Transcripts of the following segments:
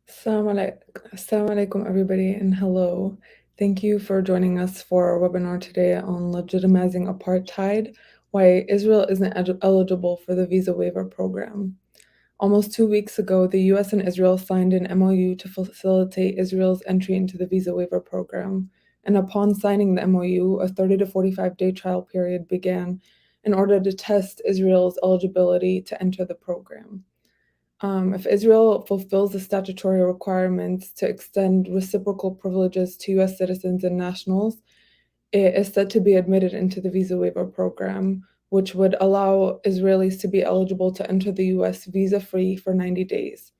Assalamu alaikum, everybody, and hello. Thank you for joining us for our webinar today on legitimizing apartheid, why Israel isn't eligible for the Visa Waiver Program. Almost 2 weeks ago, the US and Israel signed an MOU to facilitate Israel's entry into the Visa Waiver Program. And upon signing the MOU, a 30 to 45-day trial period began in order to test Israel's eligibility to enter the program. If Israel fulfills the statutory requirements to extend reciprocal privileges to US citizens and nationals, it is said to be admitted into the Visa Waiver Program, which would allow Israelis to be eligible to enter the US visa-free for 90 days.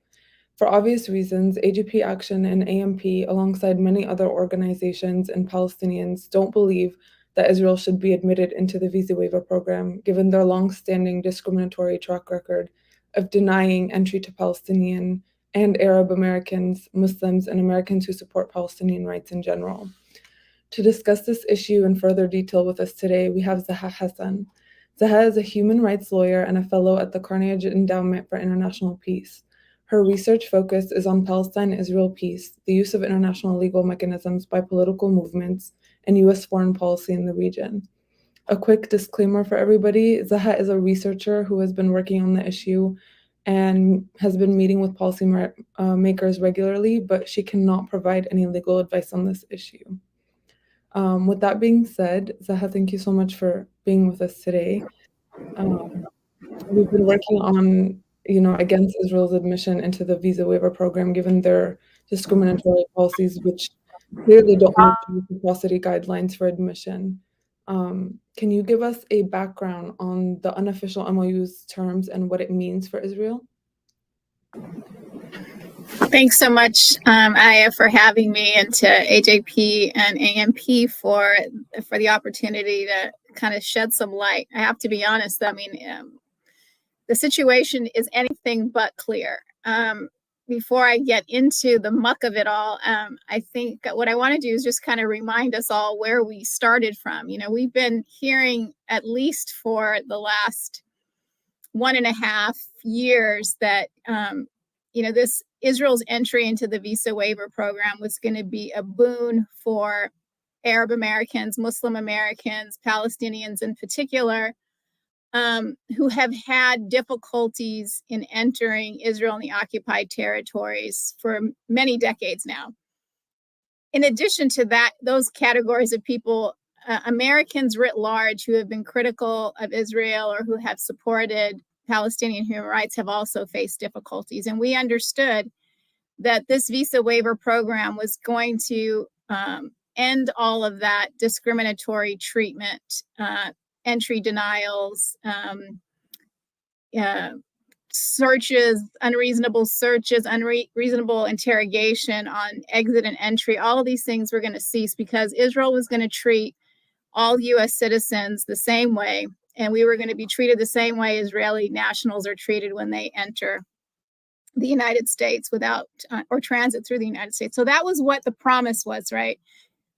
For obvious reasons, AGP Action and AMP, alongside many other organizations and Palestinians, don't believe that Israel should be admitted into the Visa Waiver Program, given their long-standing discriminatory track record of denying entry to Palestinian and Arab Americans, Muslims, and Americans who support Palestinian rights in general. To discuss this issue in further detail with us today, we have Zaha Hassan. Zaha is a human rights lawyer and a fellow at the Carnegie Endowment for International Peace. Her research focus is on Palestine-Israel peace, the use of international legal mechanisms by political movements, and US foreign policy in the region. A quick disclaimer for everybody, Zaha is a researcher who has been working on the issue and has been meeting with policy makers regularly, but she cannot provide any legal advice on this issue. With that being said, Zaha, thank you so much for being with us today. We've been working on, against Israel's admission into the Visa Waiver Program, given their discriminatory policies, which clearly don't meet the reciprocity guidelines for admission. Can you give us a background on the unofficial MOU's terms and what it means for Israel? Thanks so much, Aya, for having me, and to AJP and AMP for the opportunity to kind of shed some light. I have to be honest, I mean, the situation is anything but clear. Before I get into the muck of it all, I think what I want to do is just kind of remind us all where we started from. We've been hearing, at least for the last 1.5 years, that this Israel's entry into the Visa Waiver Program was going to be a boon for Arab Americans, Muslim Americans, Palestinians in particular, who have had difficulties in entering Israel and the occupied territories for many decades now. In addition to that, those categories of people, Americans writ large who have been critical of Israel or who have supported Palestinian human rights, have also faced difficulties. And we understood that this Visa Waiver Program was going to end all of that discriminatory treatment, entry denials, searches, unreasonable interrogation on exit and entry. All of these things were going to cease because Israel was going to treat all US citizens the same way, and we were going to be treated the same way Israeli nationals are treated when they enter the United States without or transit through the United States. So that was what the promise was, right?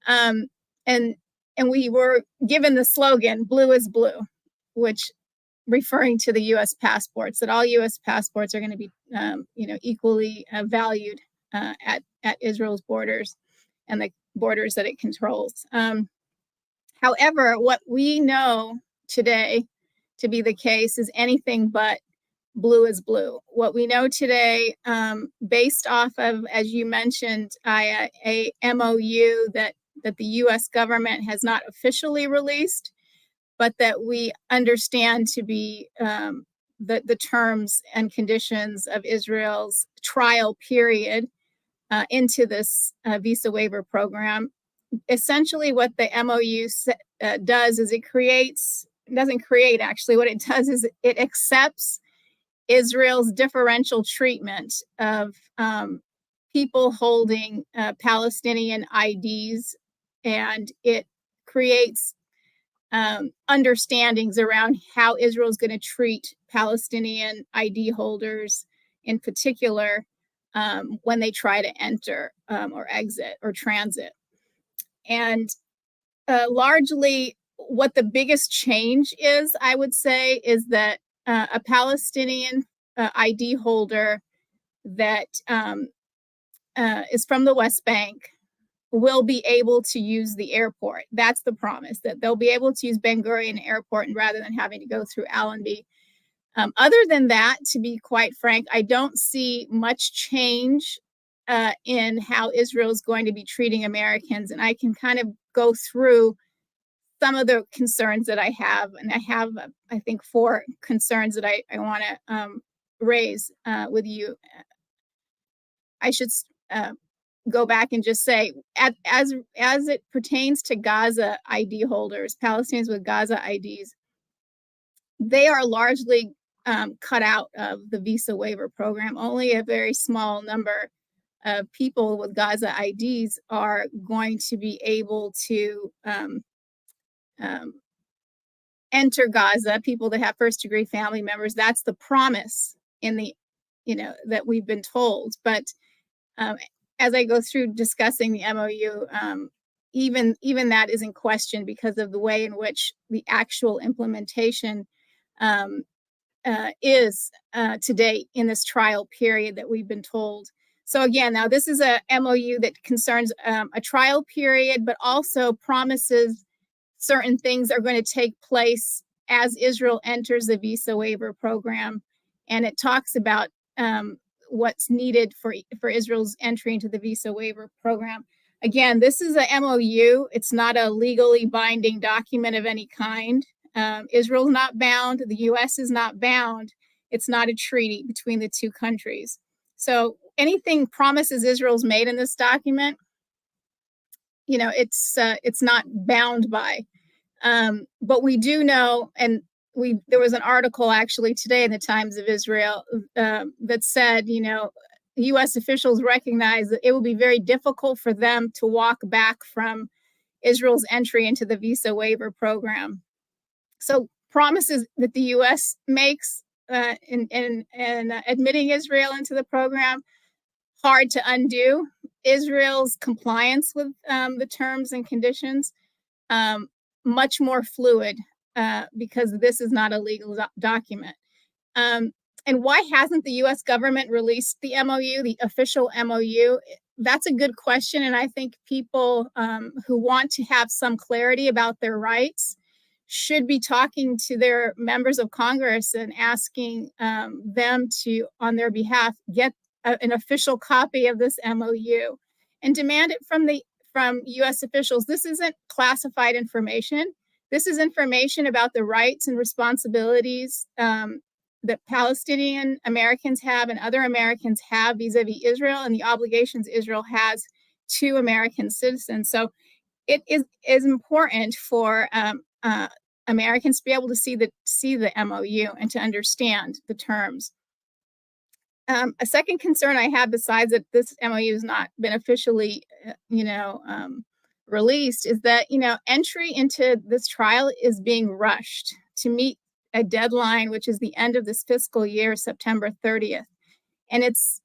And we were given the slogan, blue is blue, which referring to the US passports, that all US passports are going to be equally valued at Israel's borders and the borders that it controls. However, what we know today to be the case is anything but blue is blue. What we know today, based off of, as you mentioned, a MOU that the US government has not officially released, but that we understand to be the terms and conditions of Israel's trial period into this Visa Waiver Program. Essentially, what the MOU does is what it does is it accepts Israel's differential treatment of people holding Palestinian IDs, and it creates understandings around how Israel is going to treat Palestinian ID holders in particular when they try to enter or exit or transit. And largely what the biggest change is, I would say, is that a Palestinian ID holder that is from the West Bank will be able to use the airport. That's the promise, that they'll be able to use Ben Gurion Airport and rather than having to go through Allenby. Other than that, to be quite frank, I don't see much change in how Israel is going to be treating Americans. And I can kind of go through some of the concerns that I have. And I have, I think, 4 concerns that I want to raise with you. I should go back and just say, as it pertains to Gaza ID holders, Palestinians with Gaza IDs, they are largely cut out of the Visa Waiver Program. Only a very small number of people with Gaza IDs are going to be able to enter Gaza, people that have first-degree family members. That's the promise in the, that we've been told. But as I go through discussing the MOU, even that is in question because of the way in which the actual implementation is to date in this trial period that we've been told. So again, now this is a MOU that concerns a trial period, but also promises certain things are going to take place as Israel enters the Visa Waiver Program. And it talks about what's needed for Israel's entry into the Visa Waiver Program. Again, this is a MOU. It's not a legally binding document of any kind. Israel's not bound. The U.S. is not bound. It's not a treaty between the two countries. So anything promises Israel's made in this document, it's not bound by. But we do know, and there was an article actually today in the Times of Israel that said, U.S. officials recognize that it will be very difficult for them to walk back from Israel's entry into the Visa Waiver Program. So promises that the U.S. makes in admitting Israel into the program, hard to undo. Israel's compliance with the terms and conditions, much more fluid because this is not a legal document. And why hasn't the U.S. government released the MOU, the official MOU? That's a good question. And I think people who want to have some clarity about their rights should be talking to their members of Congress and asking them to, on their behalf, get an official copy of this MOU and demand it from U.S. officials. This isn't classified information. This is information about the rights and responsibilities that Palestinian Americans have and other Americans have vis-a-vis Israel and the obligations Israel has to American citizens. So it is important for Americans to be able to see the MOU and to understand the terms. A second concern I have, besides that this MOU has not been officially, released, is that, entry into this trial is being rushed to meet a deadline, which is the end of this fiscal year, September 30th. And it's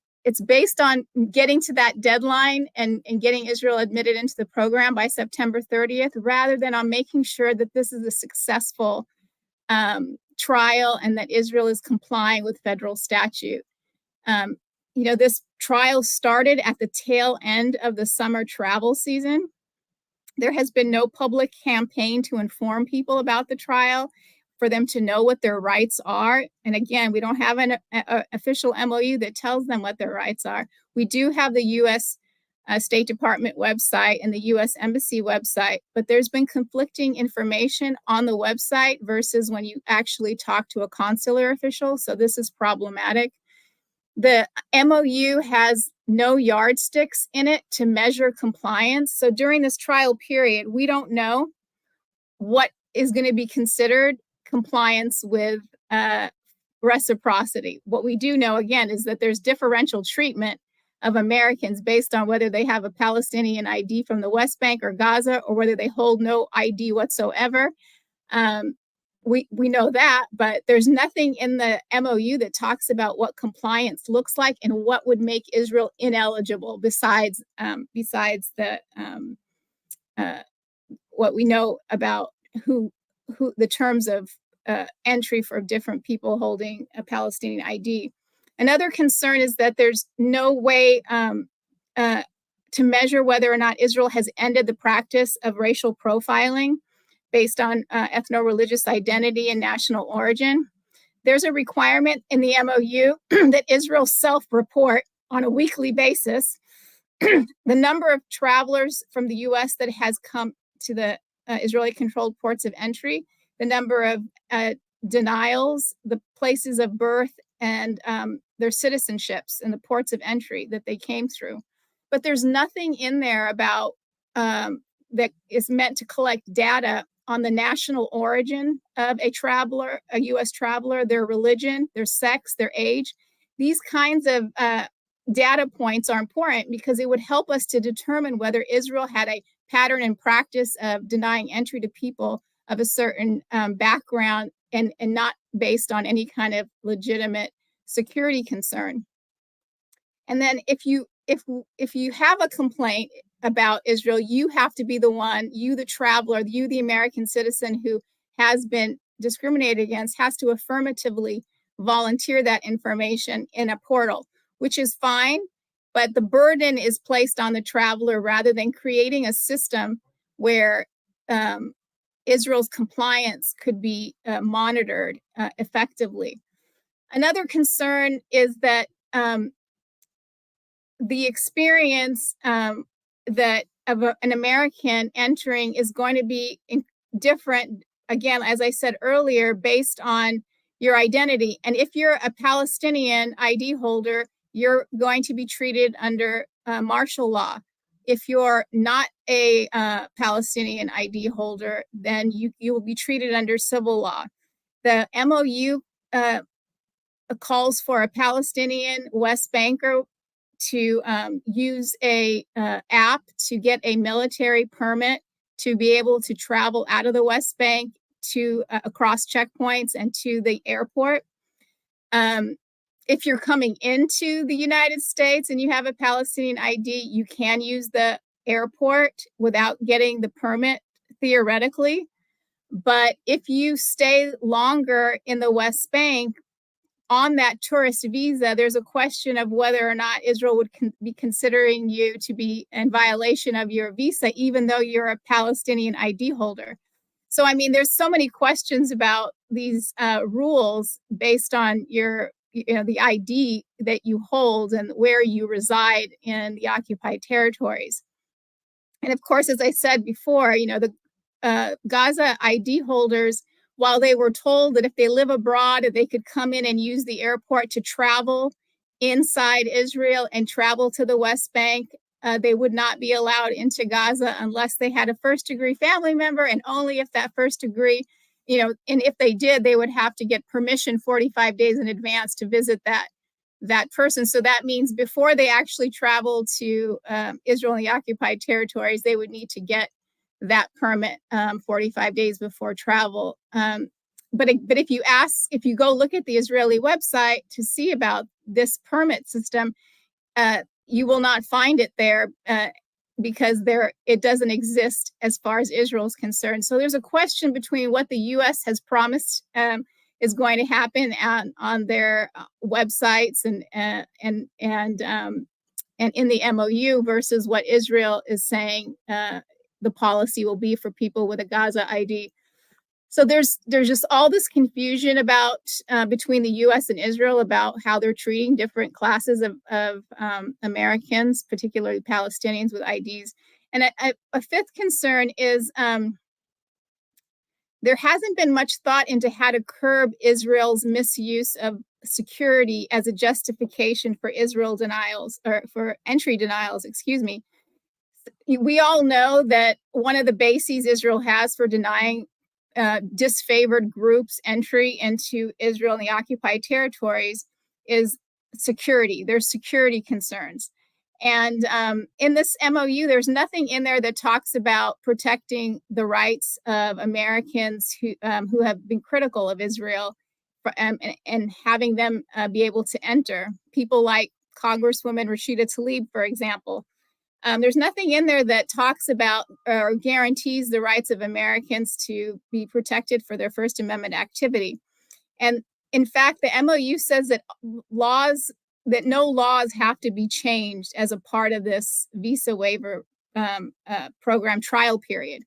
based on getting to that deadline and getting Israel admitted into the program by September 30th, rather than on making sure that this is a successful trial and that Israel is complying with federal statute. This trial started at the tail end of the summer travel season. There has been no public campaign to inform people about the trial, for them to know what their rights are. And again, we don't have an official MOU that tells them what their rights are. We do have the U.S. State Department website and the U.S. Embassy website, but there's been conflicting information on the website versus when you actually talk to a consular official. So this is problematic. The MOU has no yardsticks in it to measure compliance. So during this trial period, we don't know what is going to be considered compliance with reciprocity. What we do know, again, is that there's differential treatment of Americans based on whether they have a Palestinian ID from the West Bank or Gaza, or whether they hold no ID whatsoever. We know that, but there's nothing in the MOU that talks about what compliance looks like and what would make Israel ineligible besides the what we know about who the terms of entry for different people holding a Palestinian ID. Another concern is that there's no way to measure whether or not Israel has ended the practice of racial profiling based on ethno-religious identity and national origin. There's a requirement in the MOU that Israel self-report on a weekly basis the number of travelers from the U.S. that has come to the Israeli-controlled ports of entry, the number of denials, the places of birth, and their citizenships in the ports of entry that they came through. But there's nothing in there about that is meant to collect data on the national origin of a traveler, a U.S. traveler, their religion, their sex, their age. These kinds of data points are important because it would help us to determine whether Israel had a pattern and practice of denying entry to people of a certain background and not based on any kind of legitimate security concern. And then if you have a complaint about Israel, you have to be the one, you the traveler, you the American citizen who has been discriminated against, has to affirmatively volunteer that information in a portal, which is fine, but the burden is placed on the traveler rather than creating a system where Israel's compliance could be monitored effectively. Another concern is that the experience that of an American entering is going to be different, again, as I said earlier, based on your identity. And if you're a Palestinian ID holder, you're going to be treated under martial law. If you're not a Palestinian ID holder, then you will be treated under civil law. The MOU calls for a Palestinian West Banker to use a app to get a military permit to be able to travel out of the West Bank to across checkpoints and to the airport. If you're coming into the United States and you have a Palestinian ID, you can use the airport without getting the permit, theoretically. But if you stay longer in the West Bank on that tourist visa, there's a question of whether or not Israel would be considering you to be in violation of your visa, even though you're a Palestinian ID holder. So, I mean, there's so many questions about these rules based on the ID that you hold and where you reside in the occupied territories. And of course, as I said before, the Gaza ID holders, while they were told that if they live abroad, they could come in and use the airport to travel inside Israel and travel to the West Bank, they would not be allowed into Gaza unless they had a first-degree family member, and only if that first degree, and if they did, they would have to get permission 45 days in advance to visit that person. So that means before they actually travel to Israel and the occupied territories, they would need to get that permit 45 days before travel. But if you go look at the Israeli website to see about this permit system, you will not find it there because it doesn't exist as far as Israel is concerned. So there's a question between what the U.S. has promised is going to happen on their websites and in the MOU versus what Israel is saying the policy will be for people with a Gaza ID. So there's just all this confusion about between the U.S. and Israel about how they're treating different classes of Americans, particularly Palestinians with IDs. And a fifth concern is there hasn't been much thought into how to curb Israel's misuse of security as a justification for Israel denials, or for entry denials, excuse me. We all know that one of the bases Israel has for denying disfavored groups entry into Israel and the occupied territories is security. There's security concerns. And in this MOU, there's nothing in there that talks about protecting the rights of Americans who have been critical of Israel and having them be able to enter. People like Congresswoman Rashida Tlaib, for example. There's nothing in there that talks about or guarantees the rights of Americans to be protected for their First Amendment activity. And in fact, the MOU says that laws no laws have to be changed as a part of this Visa Waiver Program trial period,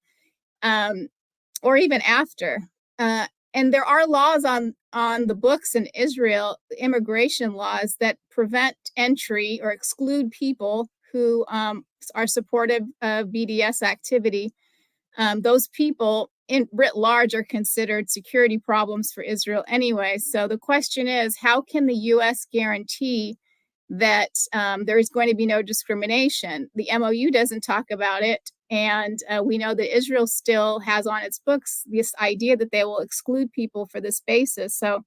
or even after. And there are laws on the books in Israel, immigration laws, that prevent entry or exclude people who are supportive of BDS activity. Those people writ large are considered security problems for Israel anyway. So the question is, how can the U.S. guarantee that there is going to be no discrimination? The MOU doesn't talk about it. And we know that Israel still has on its books this idea that they will exclude people for this basis. So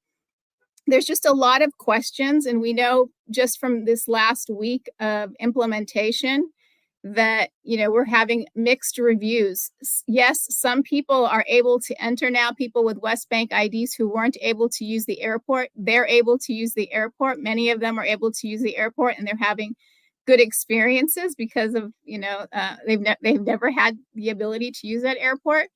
there's just a lot of questions. And we know just from this last week of implementation that, we're having mixed reviews. Yes, some people are able to enter now, people with West Bank IDs who weren't able to use the airport. They're able to use the airport. Many of them are able to use the airport, and they're having good experiences because of, they've never had the ability to use that airport.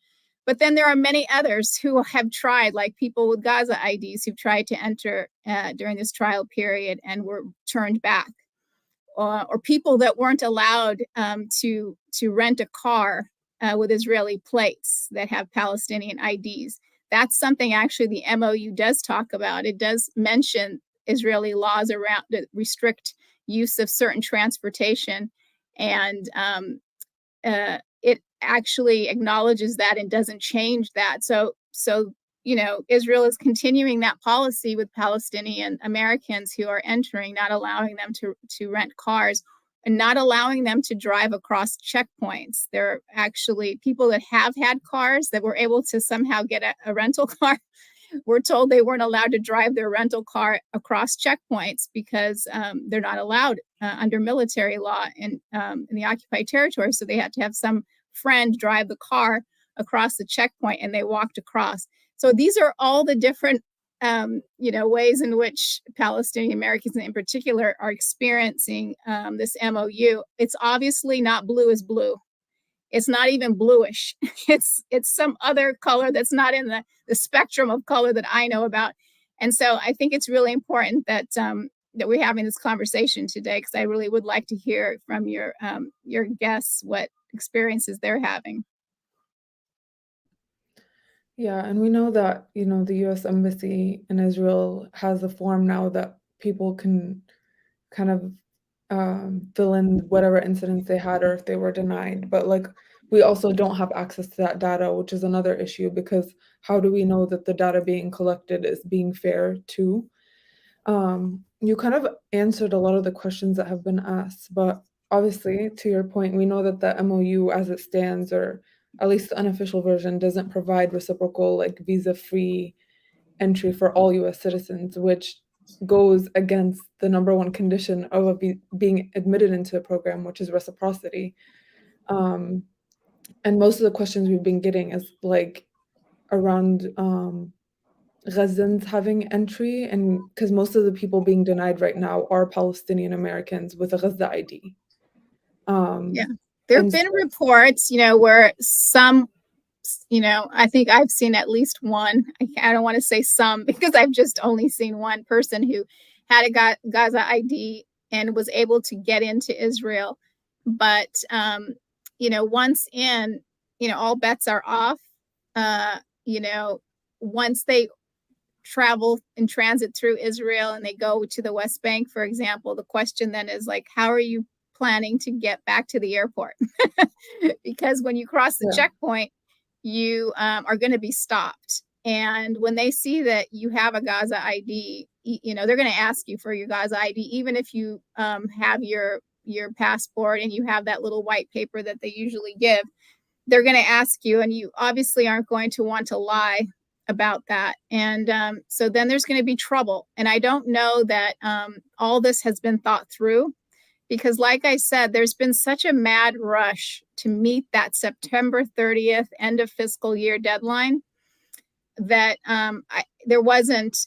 But then there are many others who have tried, like people with Gaza IDs who've tried to enter during this trial period and were turned back. Or people that weren't allowed to rent a car with Israeli plates that have Palestinian IDs. That's something actually the MOU does talk about. It does mention Israeli laws around that restrict use of certain transportation, and it actually acknowledges that and doesn't change that. So Israel is continuing that policy with Palestinian Americans who are entering, not allowing them to rent cars and not allowing them to drive across checkpoints. There are actually people that have had cars that were able to somehow get a rental car. We're told they weren't allowed to drive their rental car across checkpoints because they're not allowed under military law in the occupied territory. So they had to have some friend drive the car across the checkpoint, and they walked across. So these are all the different, ways in which Palestinian Americans in particular are experiencing this MOU. It's obviously not blue as blue. It's not even bluish. It's some other color that's not in the spectrum of color that I know about. And so I think it's really important that we're having this conversation today, because I really would like to hear from your guests what experiences they're having. Yeah, and we know that, the US Embassy in Israel has a form now that people can kind of fill in whatever incidents they had or if they were denied. But we also don't have access to that data, which is another issue, because how do we know that the data being collected is being fair too? You kind of answered a lot of the questions that have been asked, but obviously, to your point, we know that the MOU as it stands, or at least the unofficial version, doesn't provide reciprocal, visa-free entry for all US citizens, which goes against the number one condition of being admitted into the program, which is reciprocity. And most of the questions we've been getting is around Gazans having entry, and because most of the people being denied right now are Palestinian Americans with a Gaza ID. Yeah, there have And been reports, where some, I think I've seen at least one. I don't want to say some because I've just only seen one person who had a Gaza ID and was able to get into Israel. But, once in, all bets are off. Once they travel in transit through Israel and they go to the West Bank, for example, the question then is how are you planning to get back to the airport? Because when you cross the checkpoint, you are going to be stopped. And when they see that you have a Gaza ID, they're going to ask you for your Gaza ID, even if you have your passport and you have that little white paper that they usually give. They're going to ask you, and you obviously aren't going to want to lie about that. And so then there's going to be trouble. And I don't know that all this has been thought through, because like I said, there's been such a mad rush to meet that September 30th end of fiscal year deadline that there wasn't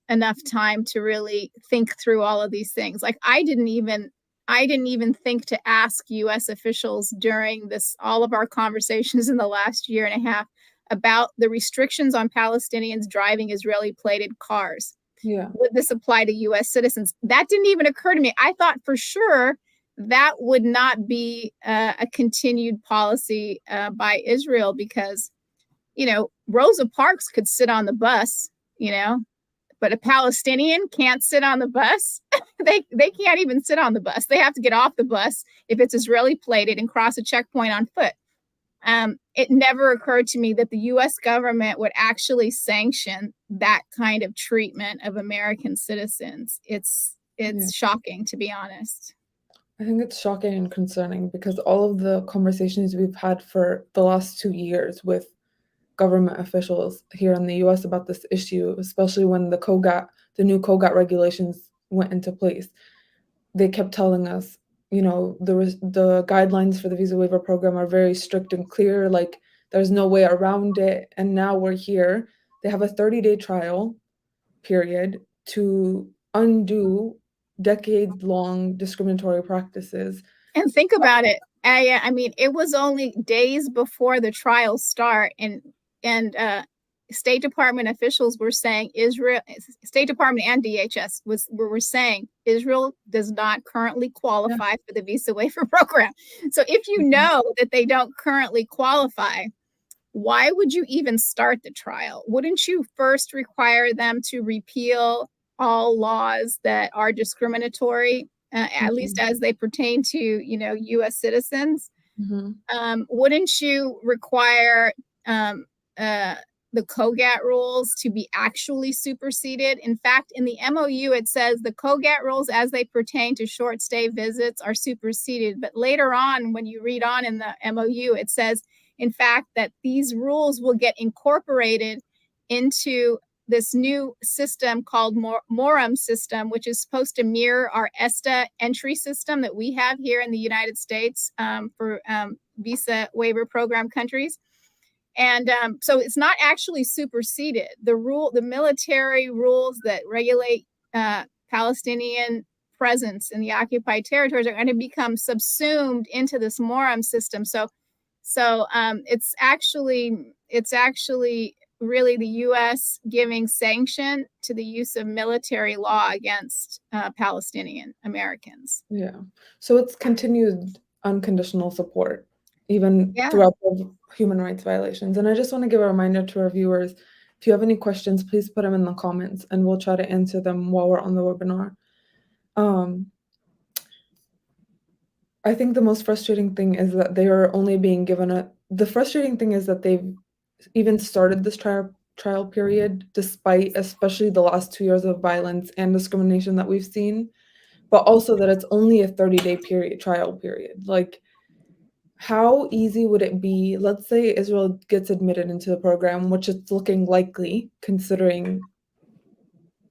enough time to really think through all of these things. I didn't even think to ask US officials during all of our conversations in the last year and a half about the restrictions on Palestinians driving Israeli plated cars. Yeah. would this apply to U.S. citizens? That didn't even occur to me. I thought for sure that would not be a continued policy by Israel because, Rosa Parks could sit on the bus, but a Palestinian can't sit on the bus. They can't even sit on the bus. They have to get off the bus if it's Israeli plated and cross a checkpoint on foot. It never occurred to me that the U.S. government would actually sanction that kind of treatment of American citizens. It's shocking, to be honest. I think it's shocking and concerning because all of the conversations we've had for the last 2 years with government officials here in the US about this issue, especially when the new COGAT regulations went into place, they kept telling us, the guidelines for the Visa Waiver Program are very strict and clear, like there's no way around it. And now we're here. They have a 30-day trial period to undo decade-long discriminatory practices. And think about it. I mean, it was only days before the trials start, and State Department officials were saying State Department and DHS were saying Israel does not currently qualify for the Visa Waiver Program. So if you know that they don't currently qualify, why would you even start the trial? Wouldn't you first require them to repeal all laws that are discriminatory, at least as they pertain to, U.S. citizens? Wouldn't you require the COGAT rules to be actually superseded? In fact, in the MOU, it says the COGAT rules as they pertain to short stay visits are superseded. But later on, when you read on in the MOU, it says, in fact, that these rules will get incorporated into this new system called MORAM system, which is supposed to mirror our ESTA entry system that we have here in the United States for Visa Waiver Program countries. And so it's not actually superseded. The military rules that regulate Palestinian presence in the occupied territories are going to become subsumed into this MORAM system. So it's actually really the U.S. giving sanction to the use of military law against Palestinian Americans. Yeah. So it's continued unconditional support, even throughout the human rights violations. And I just want to give a reminder to our viewers, if you have any questions, please put them in the comments and we'll try to answer them while we're on the webinar. I think the most frustrating thing is that they are only being given the frustrating thing is that they've even started this trial period, despite especially the last 2 years of violence and discrimination that we've seen, but also that it's only a 30-day trial period. Like, how easy would it be? Let's say Israel gets admitted into the program, which it's looking likely considering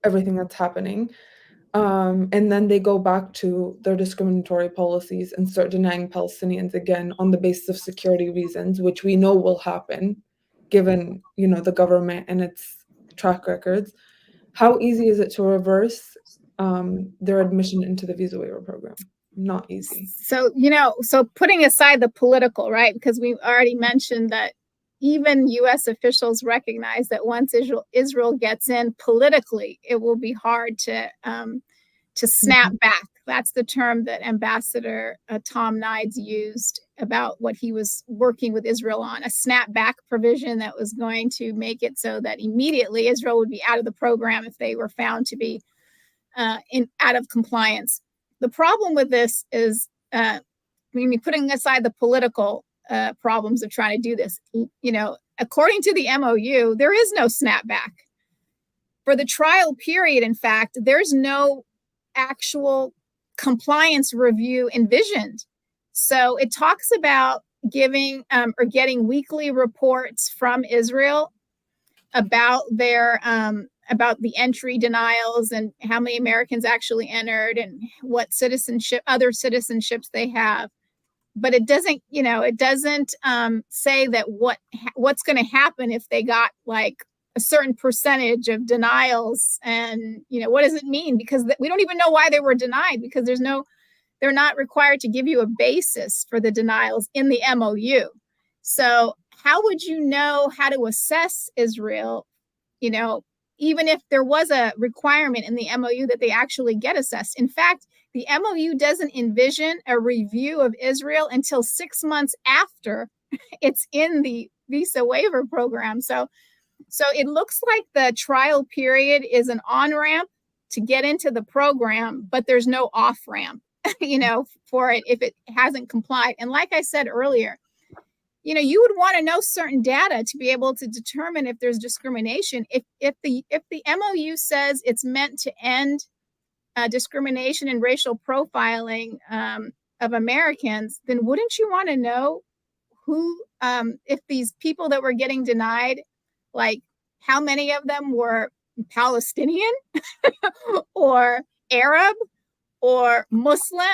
everything that's happening. And then they go back to their discriminatory policies and start denying Palestinians again on the basis of security reasons, which we know will happen given, the government and its track records. How easy is it to reverse their admission into the Visa Waiver Program? Not easy. So, putting aside the political, right? Because we already mentioned that even U.S. officials recognize that once Israel gets in politically, it will be hard to snap back. That's the term that Ambassador Tom Nides used about what he was working with Israel on, a snapback provision that was going to make it so that immediately Israel would be out of the program if they were found to be out of compliance. The problem with this is, putting aside the political problems of trying to do this, according to the MOU, there is no snapback. For the trial period, in fact, there's no actual compliance review envisioned. So it talks about giving or getting weekly reports from Israel about their about the entry denials and how many Americans actually entered and what other citizenships they have. But it doesn't, say that what's going to happen if they got like a certain percentage of denials, and what does it mean? Because we don't even know why they were denied, because they're not required to give you a basis for the denials in the MOU. So how would you know how to assess Israel, even if there was a requirement in the MOU that they actually get assessed. In fact, the MOU doesn't envision a review of Israel until 6 months after it's in the Visa Waiver Program. So it looks like the trial period is an on-ramp to get into the program, but there's no off-ramp, for it if it hasn't complied. And like I said earlier, you would want to know certain data to be able to determine if there's discrimination. If the MOU says it's meant to end discrimination and racial profiling of Americans, then wouldn't you want to know who, if these people that were getting denied, like how many of them were Palestinian or Arab or Muslim?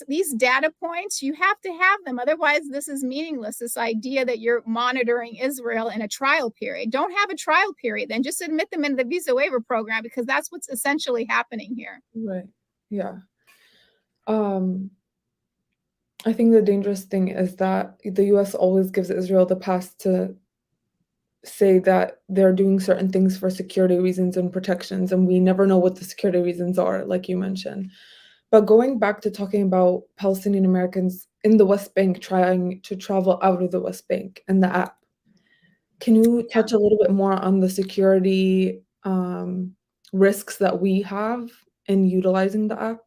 These data points, you have to have them. Otherwise, this is meaningless, this idea that you're monitoring Israel in a trial period. Don't have a trial period, then just admit them into the Visa Waiver Program, because that's what's essentially happening here. Right. Yeah. I think the dangerous thing is that the US always gives Israel the pass to say that they're doing certain things for security reasons and protections, and we never know what the security reasons are, like you mentioned. But going back to talking about Palestinian Americans in the West Bank trying to travel out of the West Bank and the app, can you touch a little bit more on the security risks that we have in utilizing the app?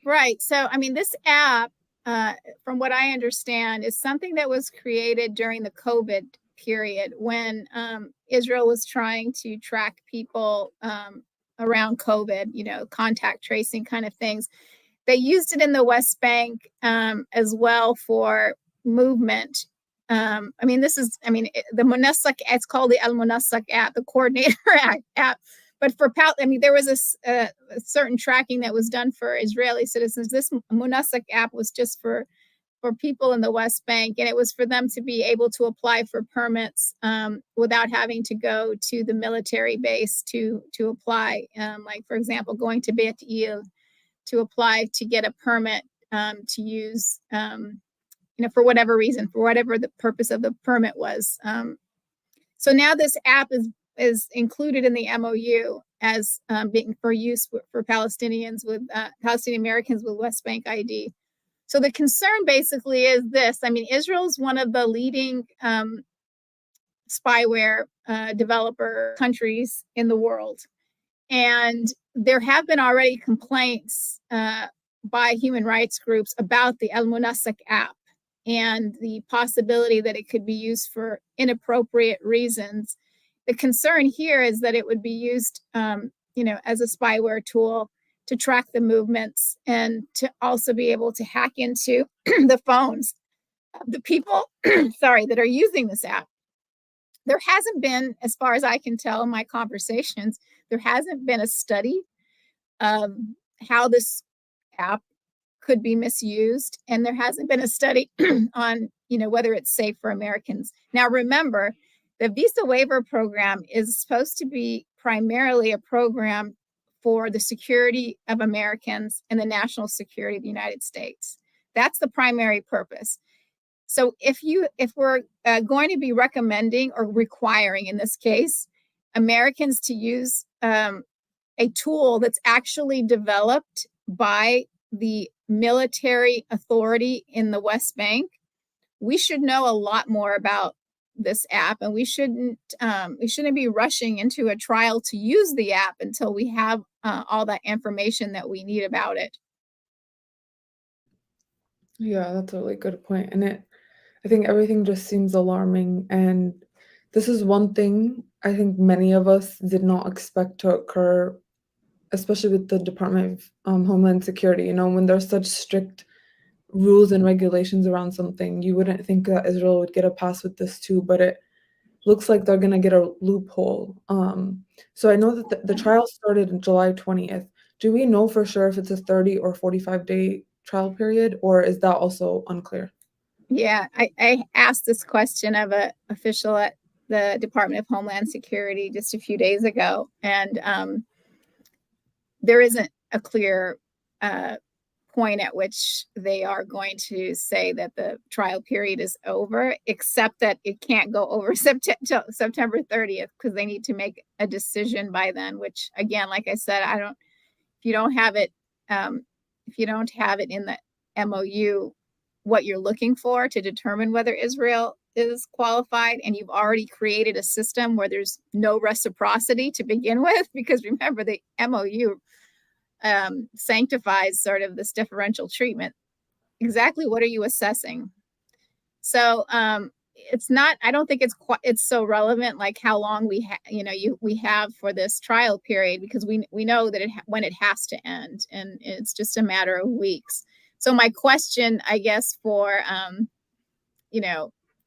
Right. So, this app, from what I understand, is something that was created during the COVID period when Israel was trying to track people around COVID, contact tracing kind of things. They used it in the West Bank as well for movement. The Munassak, it's called the Al Munassak app, the coordinator app. But there was a certain tracking that was done for Israeli citizens. This Munassak app was just for people in the West Bank, and it was for them to be able to apply for permits without having to go to the military base to apply. Like, for example, going to Beit Il to apply to get a permit to use, for whatever reason, for whatever the purpose of the permit was. So now this app is included in the MOU as being for use for Palestinians with Palestinian Americans with West Bank ID. So the concern basically is this. Israel is one of the leading spyware developer countries in the world. And there have been already complaints by human rights groups about the Al Munassak app and the possibility that it could be used for inappropriate reasons. The concern here is that it would be used, as a spyware tool to track the movements and to also be able to hack into the phones of the people, that are using this app. There hasn't been, as far as I can tell in my conversations, there hasn't been a study of how this app could be misused, and there hasn't been a study on, whether it's safe for Americans. Now, remember, the Visa Waiver Program is supposed to be primarily a program for the security of Americans and the national security of the United States. That's the primary purpose. So if we're going to be recommending or requiring, in this case, Americans to use a tool that's actually developed by the military authority in the West Bank, we should know a lot more about this app, and we shouldn't be rushing into a trial to use the app until we have all that information that we need about it. Yeah, that's a really good point. And I think everything just seems alarming. And this is one thing I think many of us did not expect to occur, especially with the Department of Homeland Security. When there's such strict rules and regulations around something, you wouldn't think that Israel would get a pass with this too, but it looks like they're going to get a loophole. So I know that the trial started on July 20th. Do we know for sure if it's a 30 or 45-day trial period, or is that also unclear? Yeah, I asked this question of an official at the Department of Homeland Security just a few days ago, and there isn't a clear point at which they are going to say that the trial period is over, except that it can't go over September 30th because they need to make a decision by then, which again, like I said, if you don't have it, if you don't have it in the MOU, what you're looking for to determine whether Israel is qualified, and you've already created a system where there's no reciprocity to begin with, because remember the MOU sanctifies sort of this differential treatment. Exactly what are you assessing? So it's not, I don't think it's so relevant like how long we have for this trial period, because we know that when it has to end, and it's just a matter of weeks. So my question, I guess, for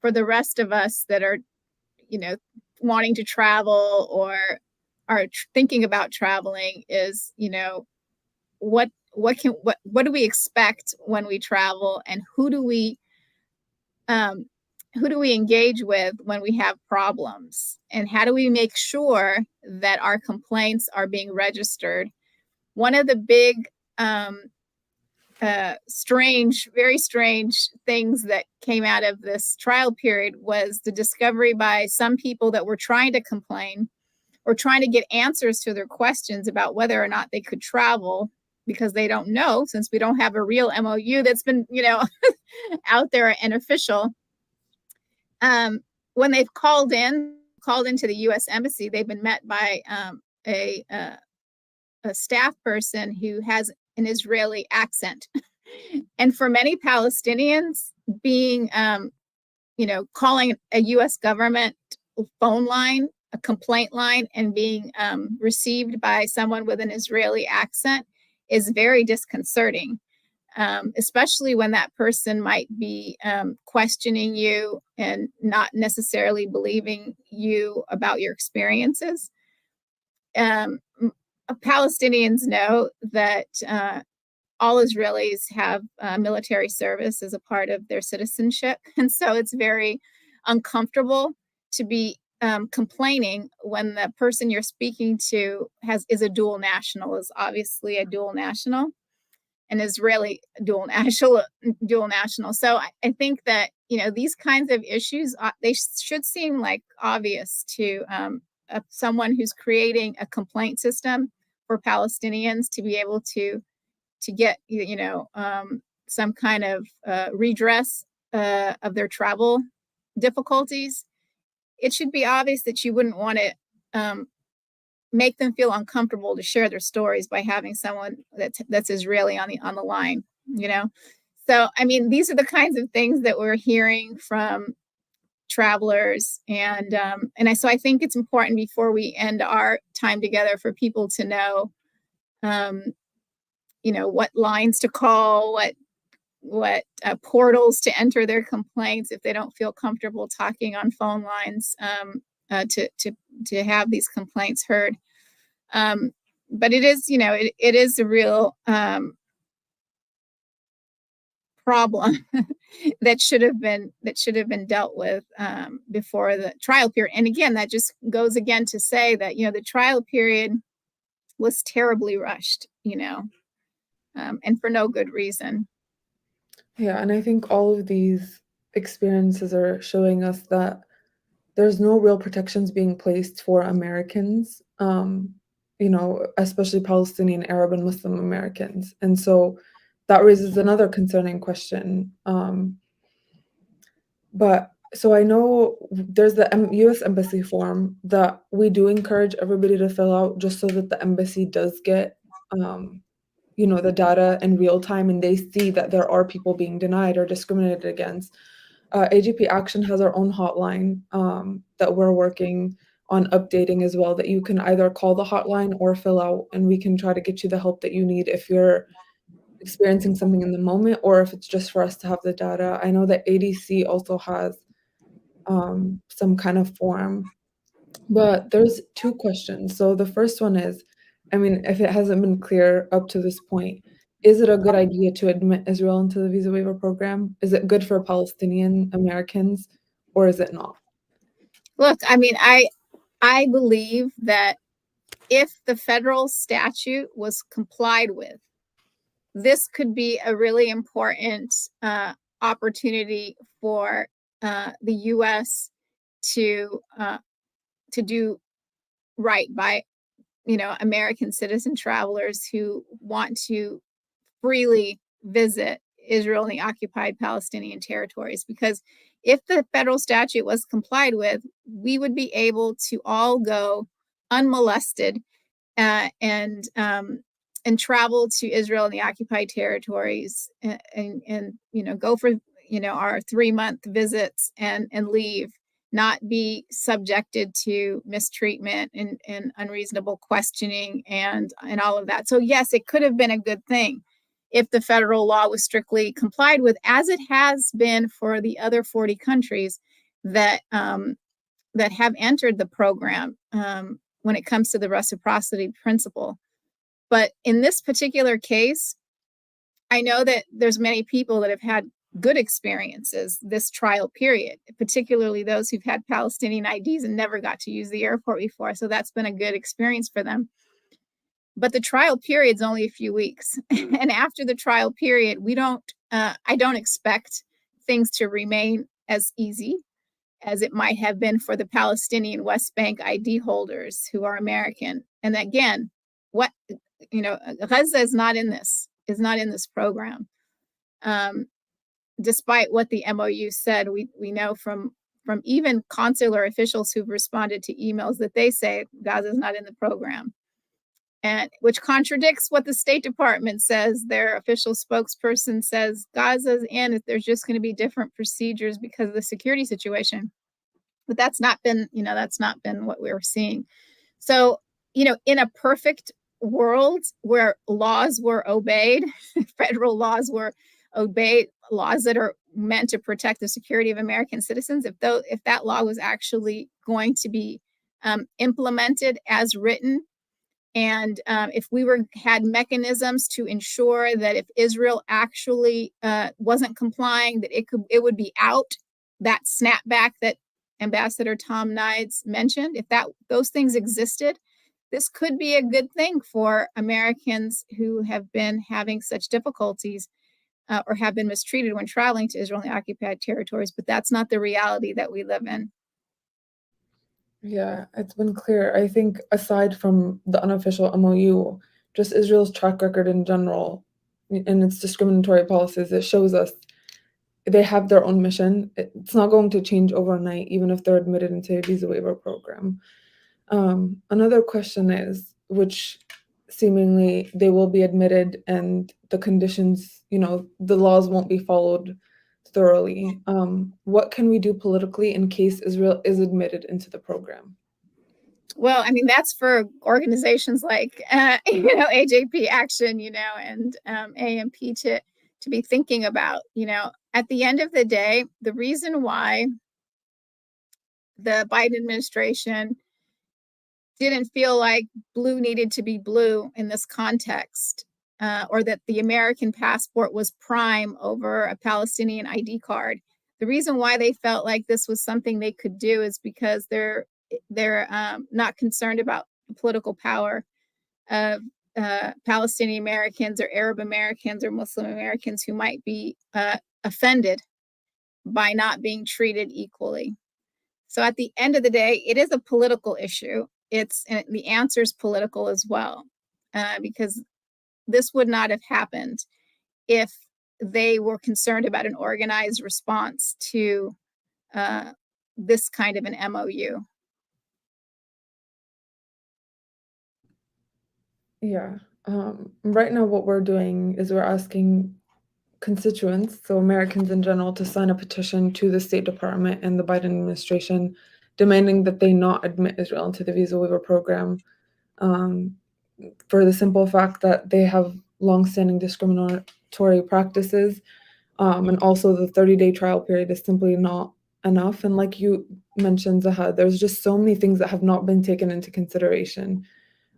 for the rest of us that are wanting to travel or are thinking about traveling is, what do we expect when we travel, and who do we engage with when we have problems, and how do we make sure that our complaints are being registered? One of the big very strange things that came out of this trial period was the discovery by some people that were trying to complain or trying to get answers to their questions about whether or not they could travel, because they don't know, since we don't have a real MOU that's been, out there and official. When they've called into the U.S. Embassy, they've been met by a staff person who has an Israeli accent. And for many Palestinians, being, calling a U.S. government phone line, a complaint line, and being received by someone with an Israeli accent is very disconcerting, especially when that person might be questioning you and not necessarily believing you about your experiences. Palestinians know that all Israelis have military service as a part of their citizenship. And so it's very uncomfortable to be complaining when the person you're speaking to is a dual national, is obviously a dual national, an Israeli dual national. So I think that, these kinds of issues, they should seem like obvious to someone who's creating a complaint system for Palestinians to be able to get, some kind of redress of their travel difficulties. It should be obvious that you wouldn't want to make them feel uncomfortable to share their stories by having someone that's Israeli on the line, So, I mean, these are the kinds of things that we're hearing from travelers, and so I think it's important before we end our time together for people to know, what lines to call, what portals to enter their complaints if they don't feel comfortable talking on phone lines, to have these complaints heard. But it is, it is a real problem that should have been dealt with before the trial period. And again, that just goes again to say that, the trial period was terribly rushed, and for no good reason. Yeah, and I think all of these experiences are showing us that there's no real protections being placed for Americans, especially Palestinian, Arab, and Muslim Americans. And so that raises another concerning question. But so I know there's the U.S. Embassy form that we do encourage everybody to fill out, just so that the embassy does get, the data in real time, and they see that there are people being denied or discriminated against. AGP Action has our own hotline that we're working on updating as well, that you can either call the hotline or fill out, and we can try to get you the help that you need if you're experiencing something in the moment, or if it's just for us to have the data. I know that ADC also has some kind of form, but there's two questions. So the first one is, if it hasn't been clear up to this point, is it a good idea to admit Israel into the Visa Waiver Program? Is it good for Palestinian Americans, or is it not? Look, I believe that if the federal statute was complied with, this could be a really important opportunity for the U.S. to do right by American citizen travelers who want to freely visit Israel and the occupied Palestinian territories. Because if the federal statute was complied with, we would be able to all go unmolested uh, and um, and travel to Israel and the occupied territories and go for our 3-month visits and leave, not be subjected to mistreatment and unreasonable questioning and all of that. So yes, it could have been a good thing if the federal law was strictly complied with, as it has been for the other 40 countries that that have entered the program when it comes to the reciprocity principle. But in this particular case, I know that there's many people that have had good experiences this trial period, particularly those who've had Palestinian IDs and never got to use the airport before. So that's been a good experience for them. But the trial period's only a few weeks. And after the trial period, I don't expect things to remain as easy as it might have been for the Palestinian West Bank ID holders who are American. And again, Gaza is not in this program. Despite what the MOU said, we know from even consular officials who've responded to emails that they say Gaza is not in the program, and which contradicts what the State Department says. Their official spokesperson says Gaza's in. There's just going to be different procedures because of the security situation. But that's not been what we were seeing. So, in a perfect world where laws were obeyed, federal laws were obeyed, laws that are meant to protect the security of American citizens, if that law was actually going to be implemented as written, and if we had mechanisms to ensure that if Israel actually wasn't complying, that it would be out, that snapback that Ambassador Tom Nides mentioned, if those things existed, this could be a good thing for Americans who have been having such difficulties or have been mistreated when traveling to Israel and the occupied territories. But that's not the reality that we live in. Yeah, it's been clear. I think aside from the unofficial MOU, just Israel's track record in general and its discriminatory policies, it shows us they have their own mission. It's not going to change overnight, even if they're admitted into a visa waiver program. Another question is, which seemingly they will be admitted and the conditions, the laws won't be followed thoroughly. What can we do politically in case Israel is admitted into the program? Well, I mean, that's for organizations like, AJP Action, and AMP to be thinking about. At the end of the day, the reason why the Biden administration didn't feel like blue needed to be blue in this context, or that the American passport was prime over a Palestinian ID card. The reason why they felt like this was something they could do is because they're not concerned about the political power of Palestinian Americans or Arab Americans or Muslim Americans who might be offended by not being treated equally. So at the end of the day, it is a political issue. And the answer is political as well, because this would not have happened if they were concerned about an organized response to this kind of an MOU. Yeah. Right now, what we're doing is we're asking constituents, so Americans in general, to sign a petition to the State Department and the Biden administration demanding that they not admit Israel into the Visa Waiver Program, for the simple fact that they have longstanding discriminatory practices, and also the 30-day trial period is simply not enough. And like you mentioned, Zaha, there's just so many things that have not been taken into consideration.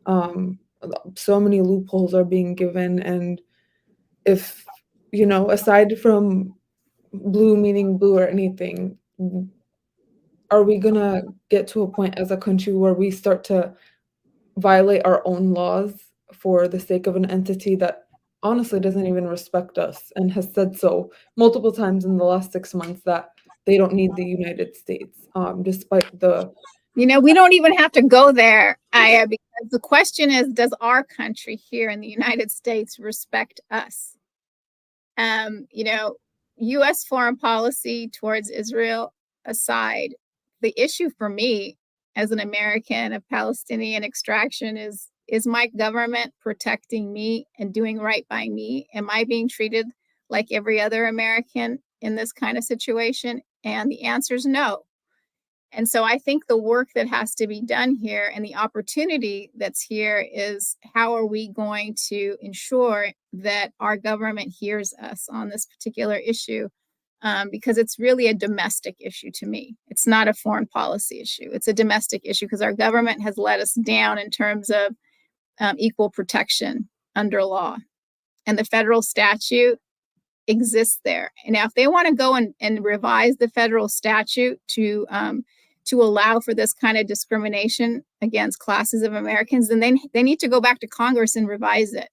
So many loopholes are being given, and if aside from blue meaning blue or anything, are we gonna get to a point as a country where we start to violate our own laws for the sake of an entity that honestly doesn't even respect us and has said so multiple times in the last 6 months that they don't need the United States, despite the We don't even have to go there, Aya, because the question is, does our country here in the United States respect us? U.S. foreign policy towards Israel aside, the issue for me as an American of Palestinian extraction is my government protecting me and doing right by me? Am I being treated like every other American in this kind of situation? And the answer is no. And so I think the work that has to be done here and the opportunity that's here is, how are we going to ensure that our government hears us on this particular issue? Because it's really a domestic issue to me. It's not a foreign policy issue. It's a domestic issue because our government has let us down in terms of equal protection under law. And the federal statute exists there. And now if they want to go and revise the federal statute to allow for this kind of discrimination against classes of Americans, then they need to go back to Congress and revise it.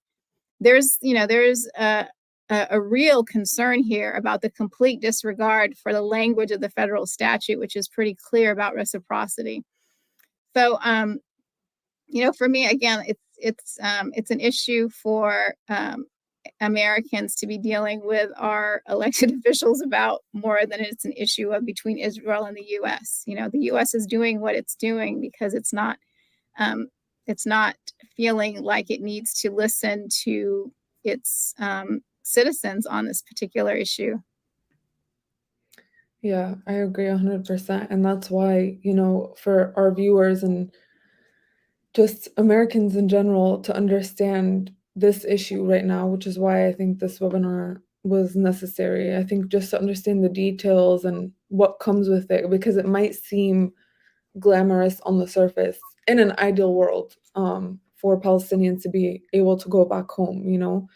There's a real concern here about the complete disregard for the language of the federal statute, which is pretty clear about reciprocity. So, for me, again, it's an issue for Americans to be dealing with our elected officials about, more than it's an issue of between Israel and the U.S. The U.S. is doing what it's doing because it's not feeling like it needs to listen to its citizens on this particular issue. Yeah, I agree 100%. And that's why, for our viewers and just Americans in general to understand this issue right now, which is why I think this webinar was necessary. I think just to understand the details and what comes with it, because it might seem glamorous on the surface in an ideal world, for Palestinians to be able to go back home,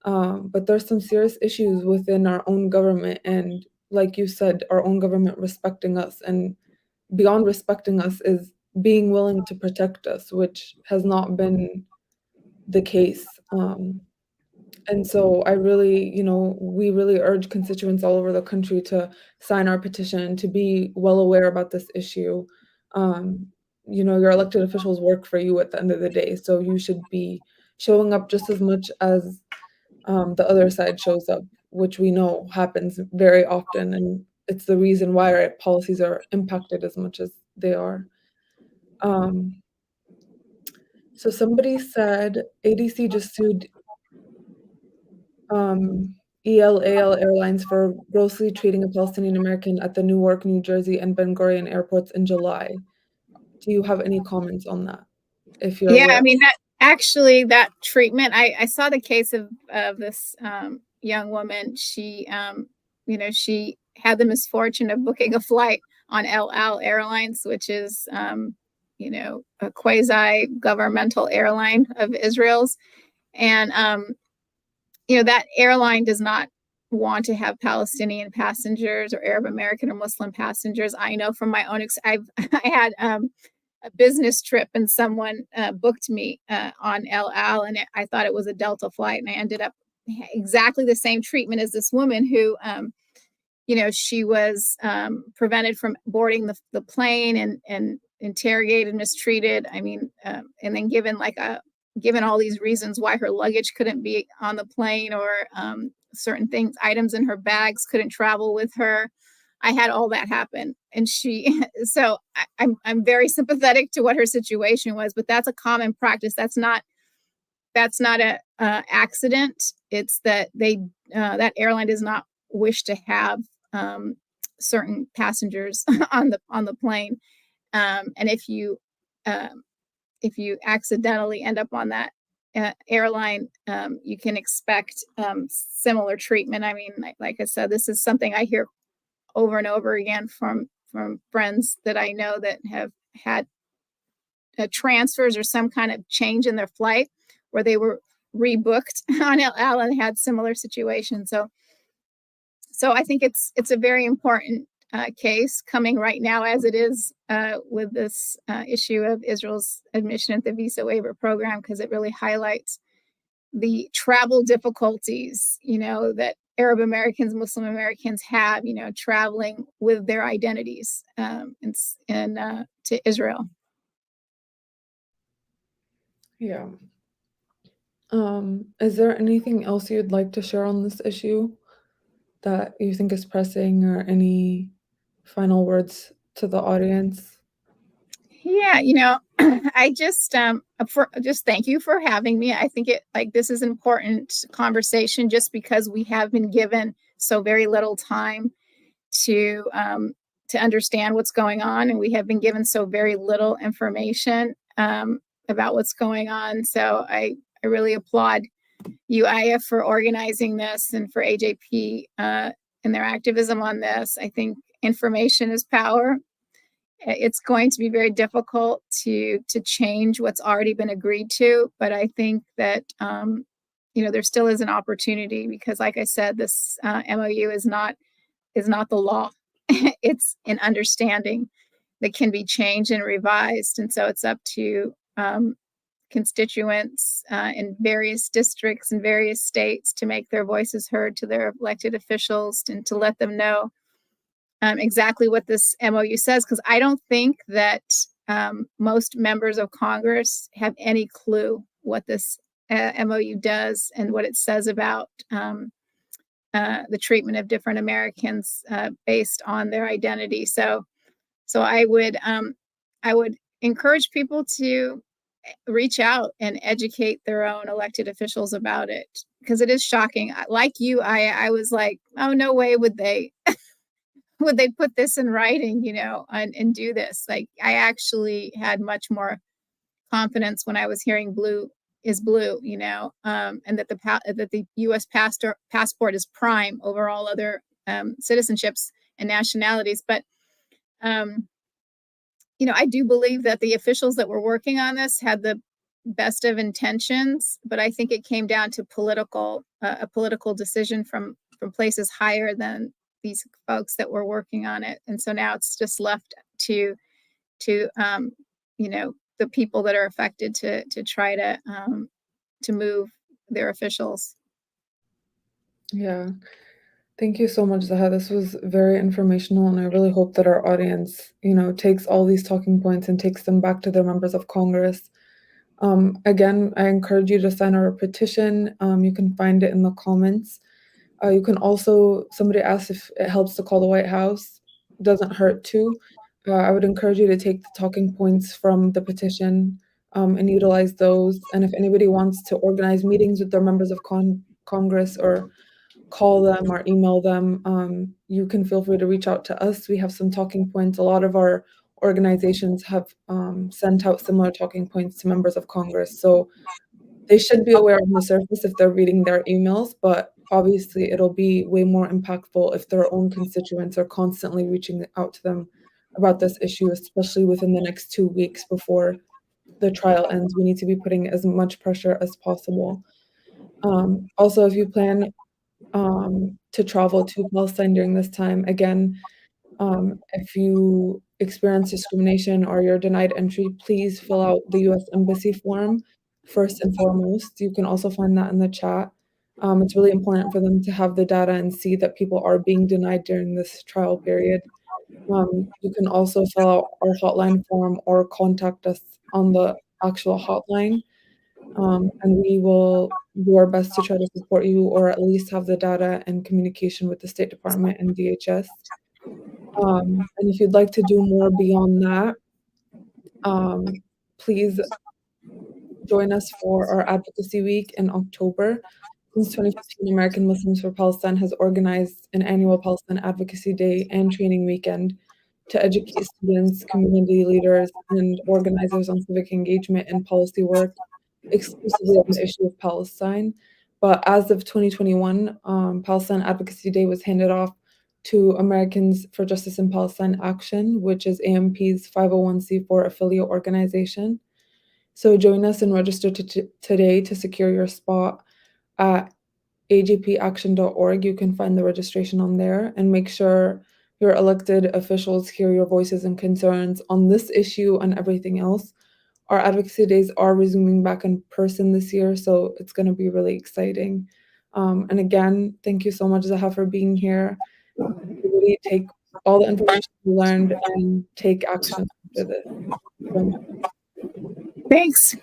but there's some serious issues within our own government. And like you said, our own government respecting us, and beyond respecting us is being willing to protect us, which has not been the case. And so we really urge constituents all over the country to sign our petition, to be well aware about this issue. Your elected officials work for you at the end of the day, so you should be showing up just as much as the other side shows up, which we know happens very often, and it's the reason why our policies are impacted as much as they are. So somebody said ADC just sued ELAL Airlines for grossly treating a Palestinian American at the Newark, New Jersey, and Ben Gurion airports in July. Do you have any comments on that, if you're Yeah, aware? I mean, that treatment, I saw the case of this young woman. She she had the misfortune of booking a flight on El Al Airlines, which is a quasi governmental airline of Israel's. And that airline does not want to have Palestinian passengers or Arab American or Muslim passengers. I know from my own I had a business trip, and someone booked me on El Al, and I thought it was a Delta flight, and I ended up exactly the same treatment as this woman who she was prevented from boarding the plane and interrogated, mistreated. I mean, and then given all these reasons why her luggage couldn't be on the plane, or certain items in her bags couldn't travel with her. I had all that happen, and so I'm very sympathetic to what her situation was, but that's a common practice. That's not a accident. It's that that airline does not wish to have certain passengers on the plane, and if you accidentally end up on that airline, you can expect similar treatment. I mean, like I said, this is something I hear over and over again from friends that I know that have had transfers or some kind of change in their flight where they were rebooked on El Al and had similar situations. So I think it's a very important case coming right now, as it is with this issue of Israel's admission at the Visa Waiver Program, because it really highlights the travel difficulties, that Arab Americans, Muslim Americans have, traveling with their identities to Israel. Yeah. Is there anything else you'd like to share on this issue that you think is pressing, or any final words to the audience? Yeah, I just thank you for having me. I think this is an important conversation just because we have been given so very little time to understand what's going on, and we have been given so very little information about what's going on. So I really applaud you, Aya, for organizing this, and for AJP and their activism on this. I think information is power. It's going to be very difficult to change what's already been agreed to, but I think that there still is an opportunity, because, like I said, this MOU is not the law. It's an understanding that can be changed and revised, and so it's up to constituents in various districts and various states to make their voices heard to their elected officials, and to let them know exactly what this MOU says, because I don't think that most members of Congress have any clue what this MOU does and what it says about the treatment of different Americans based on their identity. So I would encourage people to reach out and educate their own elected officials about it, because it is shocking. Like you, I was like, oh, no way would they put this in writing, and do this. Like, I actually had much more confidence when I was hearing blue is blue, and that the U.S. passport is prime over all other citizenships and nationalities. But I do believe that the officials that were working on this had the best of intentions, but I think it came down to a political decision from places higher than these folks that were working on it. And so now it's just left to the people that are affected to try to move their officials. Yeah. Thank you so much, Zaha. This was very informational, and I really hope that our audience, takes all these talking points and takes them back to their members of Congress. Again, I encourage you to sign our petition. You can find it in the comments. You can also, somebody asked if it helps to call the White House. Doesn't hurt to. I would encourage you to take the talking points from the petition and utilize those. And if anybody wants to organize meetings with their members of Congress, or call them or email them, you can feel free to reach out to us. We have some talking points. A lot of our organizations have sent out similar talking points to members of Congress. So they should be aware on the surface if they're reading their emails, but obviously it'll be way more impactful if their own constituents are constantly reaching out to them about this issue, especially within the next 2 weeks before the trial ends. We need to be putting as much pressure as possible. Also, if you plan to travel to Palestine during this time, again, if you experience discrimination or you're denied entry, please fill out the U.S. Embassy form first and foremost. You can also find that in the chat. It's really important for them to have the data and see that people are being denied during this trial period. You can also fill out our hotline form or contact us on the actual hotline, and we will do our best to try to support you, or at least have the data and communication with the State Department and DHS. And if you'd like to do more beyond that, please join us for our Advocacy Week in October. Since 2015, American Muslims for Palestine has organized an annual Palestine Advocacy Day and training weekend to educate students, community leaders, and organizers on civic engagement and policy work exclusively on the issue of Palestine. But as of 2021, Palestine Advocacy Day was handed off to Americans for Justice in Palestine Action, which is AMP's 501c4 affiliate organization. So join us and register today to secure your spot at ajpaction.org. You can find the registration on there, and make sure your elected officials hear your voices and concerns on this issue and everything else. our advocacy days are resuming back in person this year, so it's going to be really exciting. And again, thank you so much, Zaha, for being here. Really take all the information you learned and take action after this. Thanks.